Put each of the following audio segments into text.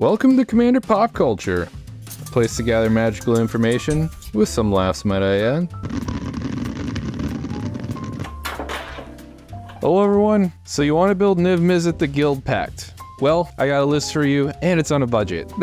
Welcome to Commander Pop Culture, a place to gather magical information with some laughs, might I add. Hello everyone, so you want to build Niv Mizzet the Guild Pact. Well, I got a list for you, and it's on a budget.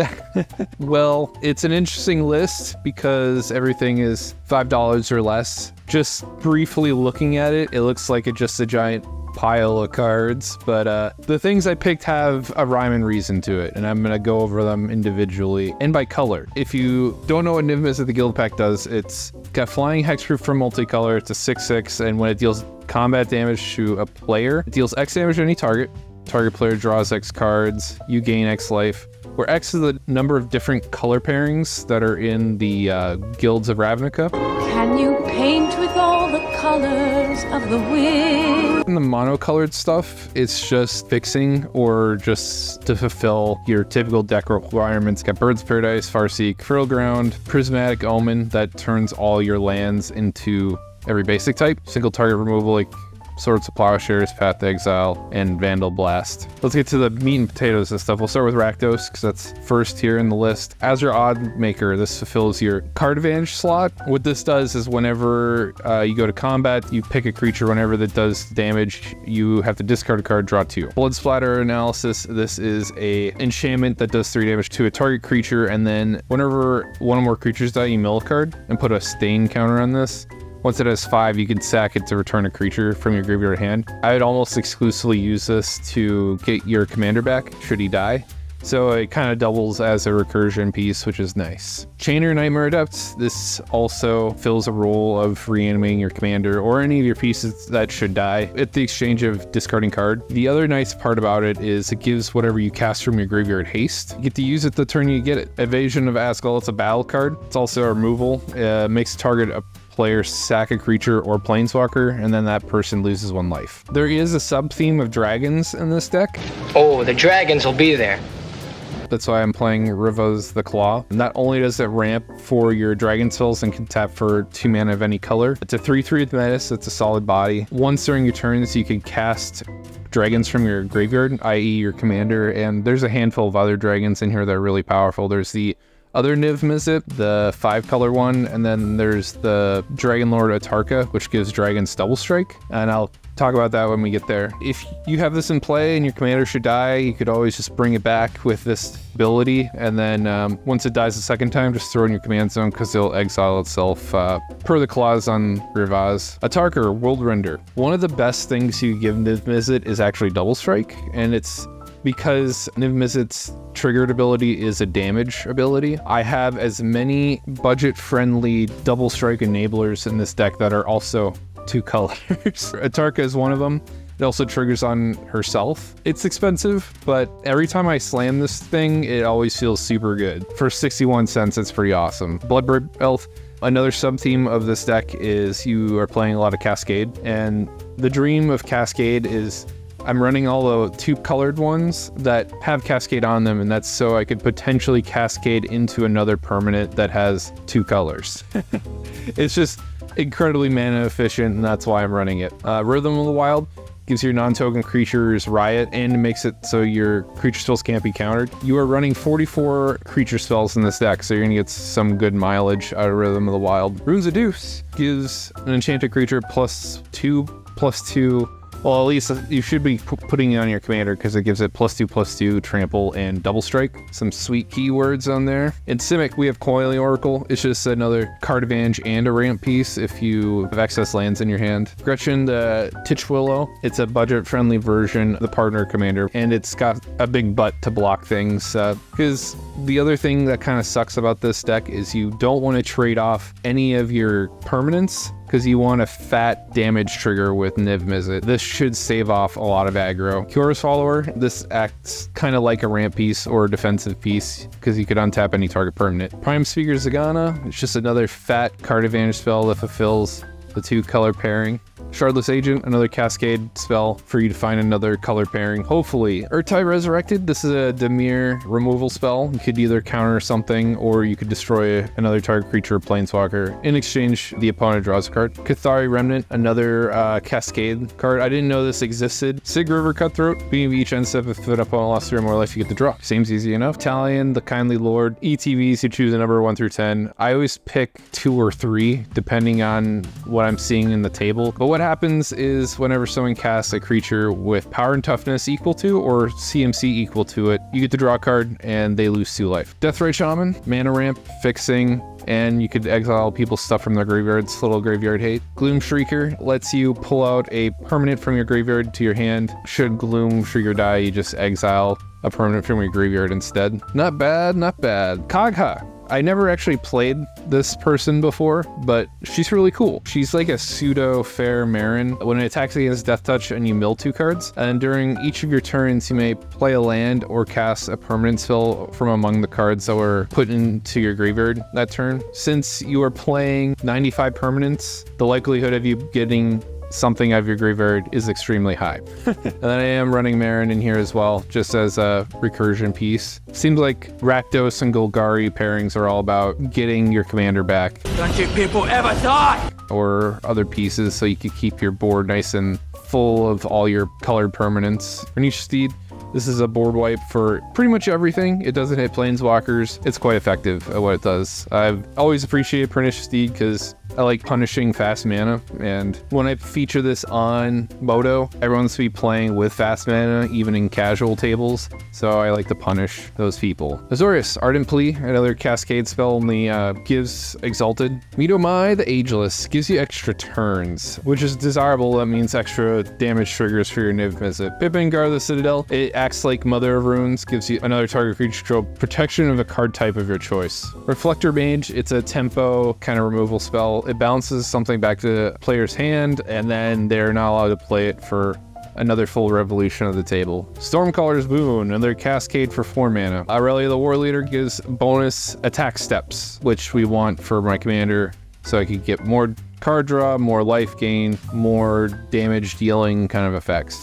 Well, it's an interesting list because everything is $5 or less. Just briefly looking at it, it looks like it's just a giant pile of cards, but the things I picked have a rhyme and reason to it, and I'm gonna go over them individually and by color. If you don't know what Niv Mizzet the Guild Pact does, it's got flying hexproof for multicolor. It's a 6/6, and when it deals combat damage to a player, it deals X damage to any target. Target player draws X cards, you gain X life, where X is the number of different color pairings that are in the guilds of Ravnica. Can you paint with all the colors of the wind? In the monocolored stuff, it's just fixing or just to fulfill your typical deck requirements. Got Birds of Paradise, Farseek, Fertile Ground, Prismatic Omen that turns all your lands into every basic type. Single target removal like Swords of Plowshares, Path to Exile, and Vandal Blast. Let's get to the meat and potatoes of stuff. We'll start with Rakdos, because that's first here in the list. As your Odd Maker, this fulfills your card advantage slot. What this does is whenever you go to combat, you pick a creature. Whenever that does damage, you have to discard a card, draw 2. Blood Splatter Analysis, this is a enchantment that does 3 damage to a target creature, and then whenever one or more creatures die, you mill a card and put a stain counter on this. Once it has 5, you can sack it to return a creature from your graveyard hand. I would almost exclusively use this to get your commander back, should he die. So it kind of doubles as a recursion piece, which is nice. Chainer Nightmare Adept, this also fills a role of reanimating your commander or any of your pieces that should die at the exchange of discarding card. The other nice part about it is it gives whatever you cast from your graveyard haste. You get to use it the turn you get it. Evasion of Asgul, it's a battle card. It's also a removal. Makes target a player sack a creature or planeswalker, and then that person loses 1 life. There is a sub-theme of dragons in this deck. Oh, the dragons will be there. That's why I'm playing Rivos the Claw. Not only does it ramp for your dragon spells and can tap for 2 mana of any color, it's a 3/3 with Menace, it's a solid body. Once during your turns, you can cast dragons from your graveyard, i.e. your commander, and there's a handful of other dragons in here that are really powerful. There's the other Niv Mizzet, the 5-color one, and then there's the Dragon Lord Atarka, which gives dragons double strike, and I'll talk about that when we get there. If you have this in play and your commander should die, you could always just bring it back with this ability, and then once it dies the second time, just throw it in your command zone because it'll exile itself per the clause on Rivaz. Atarka, World Render. One of the best things you give Niv Mizzet is actually double strike, and it's because Niv Mizzet's triggered ability is a damage ability. I have as many budget-friendly double strike enablers in this deck that are also 2 colors. Atarka is one of them. It also triggers on herself. It's expensive, but every time I slam this thing, it always feels super good. For 61 cents, it's pretty awesome. Bloodbraid Elf. Another sub-theme of this deck is you are playing a lot of Cascade, and the dream of Cascade is I'm running all the 2-colored ones that have Cascade on them, and that's so I could potentially Cascade into another permanent that has 2 colors. It's just incredibly mana efficient, and that's why I'm running it. Rhythm of the Wild gives your non-token creatures Riot, and makes it so your creature spells can't be countered. You are running 44 creature spells in this deck, so you're gonna get some good mileage out of Rhythm of the Wild. Runes of Deuce gives an enchanted creature +2/+2. Well, at least you should be putting it on your commander because it gives it +2/+2, trample, and double strike. Some sweet keywords on there. In Simic, we have Coiling Oracle. It's just another card advantage and a ramp piece if you have excess lands in your hand. Gretchen the Titchwillow. It's a budget-friendly version of the partner commander, and it's got a big butt to block things. Because the other thing that kind of sucks about this deck is you don't want to trade off any of your permanents, because you want a fat damage trigger with Niv Mizzet. This should save off a lot of aggro. Kiyora's Follower, this acts kind of like a ramp piece or a defensive piece because you could untap any target permanent. Prime Speaker Zagana, it's just another fat card advantage spell that fulfills the 2 color pairing. Shardless Agent, another cascade spell for you to find another color pairing, hopefully. Urtai Resurrected, this is a Dimir removal spell. You could either counter something or you could destroy another target creature or planeswalker. In exchange, the opponent draws a card. Cathari Remnant, another cascade card. I didn't know this existed. Sig River Cutthroat, beginning of each end step, if the opponent lost 3 or more life, you get the draw. Seems easy enough. Talion, the Kindly Lord. ETBs, you choose a number 1 through 10. I always pick 2 or 3, depending on what I'm seeing in the table. But what happens is whenever someone casts a creature with power and toughness equal to or CMC equal to it, you get to draw a card and they lose 2 life. Deathrite Shaman, mana ramp, fixing, and you could exile people's stuff from their graveyards, little graveyard hate. Gloom Shrieker lets you pull out a permanent from your graveyard to your hand. Should Gloom Shrieker die, you just exile a permanent from your graveyard instead. Not bad, not bad. Kagha. I never actually played this person before, but she's really cool. She's like a pseudo fair Marin. When it attacks against Death Touch and you mill 2 cards, and during each of your turns, you may play a land or cast a permanent spell from among the cards that were put into your graveyard that turn. Since you are playing 95 permanents, the likelihood of you getting something out of your graveyard is extremely high. And then I am running Marin in here as well, just as a recursion piece. Seems like Rakdos and Golgari pairings are all about getting your commander back. Don't you people ever die! Or other pieces so you can keep your board nice and full of all your colored permanents. Vernish Steed. This is a board wipe for pretty much everything. It doesn't hit planeswalkers. It's quite effective at what it does. I've always appreciated Pernicious Steed because I like punishing fast mana, and when I feature this on Moto, everyone's to be playing with fast mana, even in casual tables, so I like to punish those people. Azorius, Ardent Plea, another cascade spell, only gives Exalted. Midomai the Ageless gives you extra turns, which is desirable. That means extra damage triggers for your Niv Mizzet. Pippin, Guard of the Citadel, it acts like Mother of Runes, gives you another target creature control protection of a card type of your choice. Reflector Mage, it's a tempo kind of removal spell. It bounces something back to the player's hand, and then they're not allowed to play it for another full revolution of the table. Stormcaller's Boon, another cascade for 4 mana. Aurelia the War Leader gives bonus attack steps, which we want for my commander, so I could get more card draw, more life gain, more damage dealing kind of effects.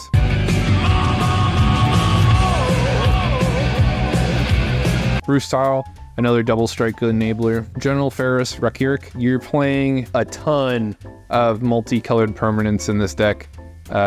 Bruce Tile, another double strike enabler. General Ferris Rakirik, you're playing a ton of multicolored permanents in this deck.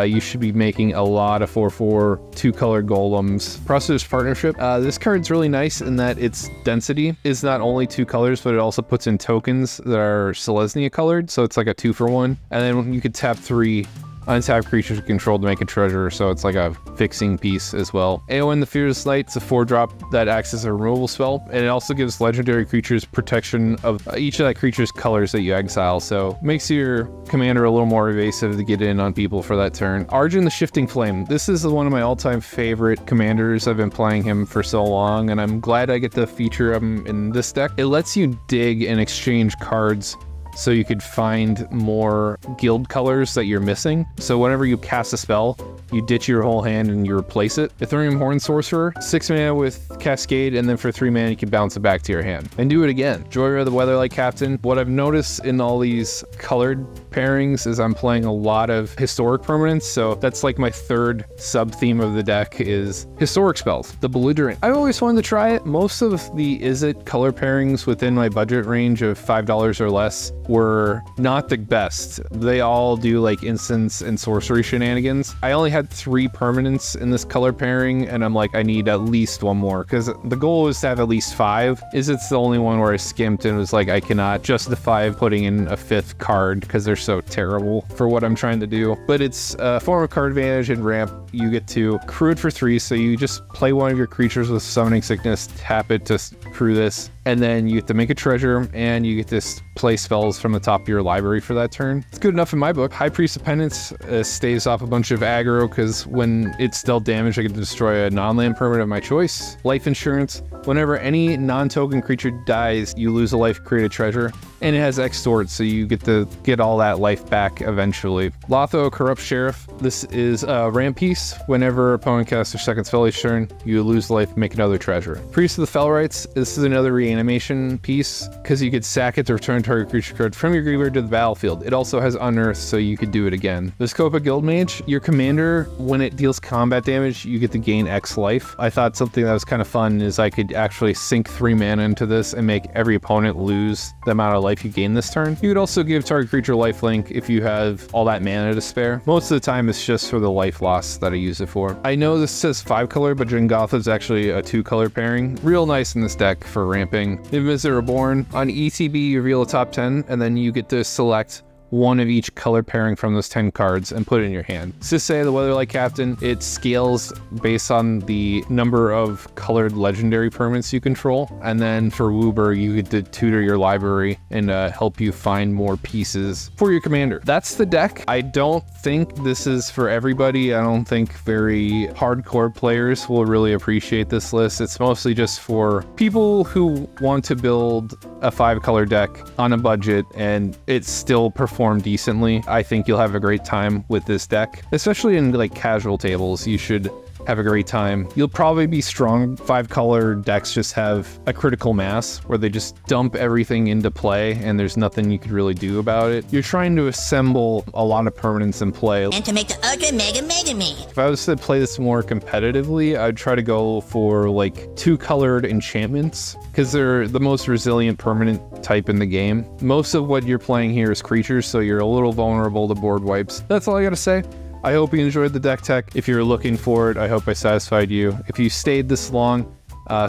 You should be making a lot of 4/4 2-colored golems. Prosperous Partnership. This card's really nice in that its density is not only 2 colors, but it also puts in tokens that are Selesnya colored, so it's like a 2-for-1. And then you could tap 3 untap creatures controlled to make a treasure, so it's like a fixing piece as well. Aowen the Fearless Knight, it's a 4-drop that acts as a removal spell, and it also gives legendary creatures protection of each of that creature's colors that you exile, so makes your commander a little more evasive to get in on people for that turn. Arjun the Shifting Flame, this is one of my all-time favorite commanders. I've been playing him for so long, and I'm glad I get to feature him in this deck. It lets you dig and exchange cards so you could find more guild colors that you're missing. So whenever you cast a spell, you ditch your whole hand and you replace it. Ethereum Horn Sorcerer, 6 mana with Cascade, and then for 3 mana you can bounce it back to your hand. And do it again. Joyra the Weatherlight Captain. What I've noticed in all these colored pairings is I'm playing a lot of historic permanents, so that's like my 3rd sub-theme of the deck is historic spells. The Belligerent. I've always wanted to try it. Most of the Izzet color pairings within my budget range of $5 or less were not the best. They all do like instants and sorcery shenanigans. I only had 3 permanents in this color pairing, and I'm like, I need at least 1 more, because the goal is to have at least 5. Izzet's the only one where I skimped and was like, I cannot justify putting in a 5th card because they're so terrible for what I'm trying to do. But it's a form of card advantage and ramp. You get to accrue it for 3, so you just play one of your creatures with Summoning Sickness, tap it to accrue this, and then you get to make a treasure, and you get to play spells from the top of your library for that turn. It's good enough in my book. High Priest of Penance staves off a bunch of aggro, because when it's dealt damage, I get to destroy a non-land permanent of my choice. Life Insurance. Whenever any non-token creature dies, you lose a life, create a treasure. and it has extort, so you get to get all that life back eventually. Lotho, Corrupt Sheriff. This is a ramp piece. Whenever opponent casts their second spell each turn, you lose life, make another treasure. Priest of the Felrites. This is another reanimation piece, because you could sack it to return target creature card from your graveyard to the battlefield. It also has Unearth, so you could do it again. Vizkopa Guildmage. Your commander, when it deals combat damage, you get to gain X life. I thought something that was kind of fun is I could actually sink 3 mana into this and make every opponent lose the amount of life you gain this turn. You could also give target creature lifelink if you have all that mana to spare. Most of the time it's just for the life loss that I use it for. I know this says 5 color, but Jangotha is actually a 2 color pairing. Real nice in this deck for ramping. Invisor Reborn. On ETB, you reveal a top 10, and then you get to select one of each color pairing from those 10 cards and put it in your hand. Sisay, the Weatherlight Captain, it scales based on the number of colored legendary permanents you control. And then for Woober, you get to tutor your library and help you find more pieces for your commander. That's the deck. I don't think this is for everybody. I don't think very hardcore players will really appreciate this list. It's mostly just for people who want to build a 5 color deck on a budget and it still perform decently. I think you'll have a great time with this deck, especially in like casual tables. You should have a great time. You'll probably be strong. 5 color decks just have a critical mass where they just dump everything into play and there's nothing you could really do about it. You're trying to assemble a lot of permanents in play. And to make the Ultra Mega Me. If I was to play this more competitively, I'd try to go for like 2 colored enchantments because they're the most resilient permanent type in the game. Most of what you're playing here is creatures, so you're a little vulnerable to board wipes. That's all I gotta say. I hope you enjoyed the deck tech. If you're looking for it, I hope I satisfied you. If you stayed this long,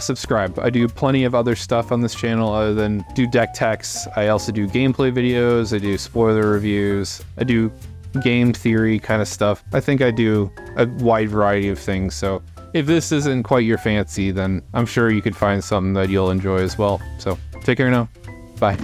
subscribe. I do plenty of other stuff on this channel other than do deck techs. I also do gameplay videos, I do spoiler reviews, I do game theory kind of stuff. I think I do a wide variety of things, so if this isn't quite your fancy, then I'm sure you could find something that you'll enjoy as well. So take care now. Bye.